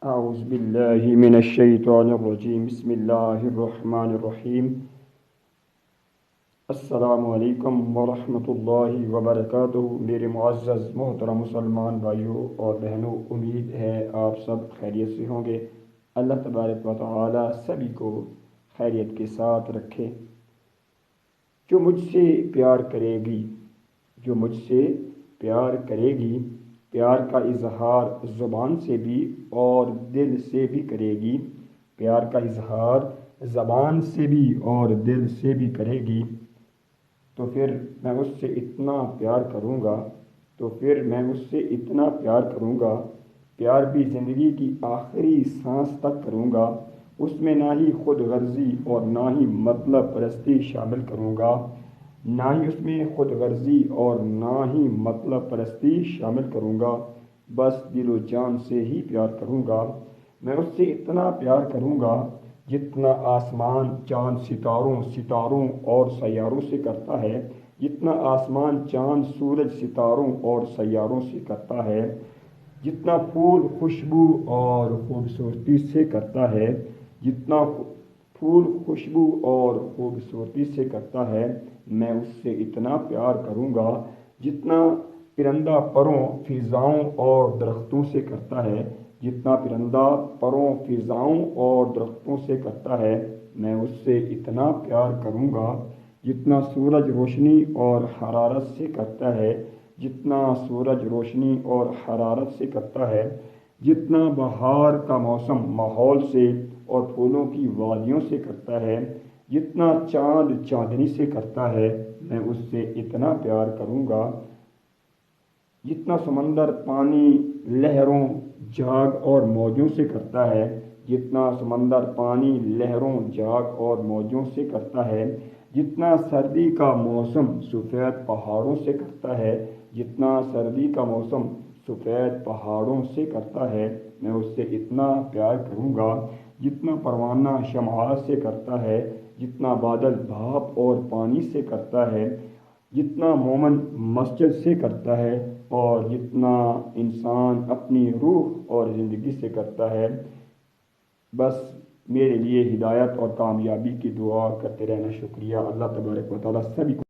أعوذ بالله من الشیطان الرجیم بسم اللہ الرحمن الرحیم السلام علیکم ورحمۃ اللہ وبرکاتہ۔ میرے معزز محترم مسلمان بھائیوں اور بہنوں، امید ہے آپ سب خیریت سے ہوں گے۔ اللہ تبارک و تعالی سبھی کو خیریت کے ساتھ رکھے۔ جو مجھ سے پیار کرے گی جو مجھ سے پیار کرے گی پیار کا اظہار زبان سے بھی اور دل سے بھی کرے گی، پیار کا اظہار زبان سے بھی اور دل سے بھی کرے گی، تو پھر میں اس سے اتنا پیار کروں گا پیار بھی زندگی کی آخری سانس تک کروں گا۔ اس میں نہ ہی خود غرضی اور نہ ہی مطلب پرستی شامل کروں گا، بس دل و جان سے ہی پیار کروں گا۔ میں اس سے اتنا پیار کروں گا جتنا آسمان چاند ستاروں اور سیاروں سے کرتا ہے، جتنا آسمان چاند سورج ستاروں اور سیاروں سے کرتا ہے، جتنا پھول خوشبو اور خوبصورتی سے کرتا ہے، میں اس سے اتنا پیار کروں گا جتنا پرندہ پروں فضاؤں اور درختوں سے کرتا ہے، میں اس سے اتنا پیار کروں گا جتنا سورج روشنی اور حرارت سے کرتا ہے، جتنا بہار کا موسم ماحول سے اور پھولوں کی وادیوں سے کرتا ہے، جتنا چاند چاندنی سے کرتا ہے، میں اس سے اتنا پیار کروں گا جتنا سمندر پانی لہروں جھاگ اور موجوں سے کرتا ہے، جتنا سردی کا موسم سفید پہاڑوں سے کرتا ہے، میں اس سے اتنا پیار کروں گا جتنا پروانہ شمع سے کرتا ہے، جتنا بادل بھاپ اور پانی سے کرتا ہے، جتنا مومن مسجد سے کرتا ہے اور جتنا انسان اپنی روح اور زندگی سے کرتا ہے۔ بس میرے لیے ہدایت اور کامیابی کی دعا کرتے رہنا۔ شکریہ۔ اللہ تبارک و تعالی سبھی کو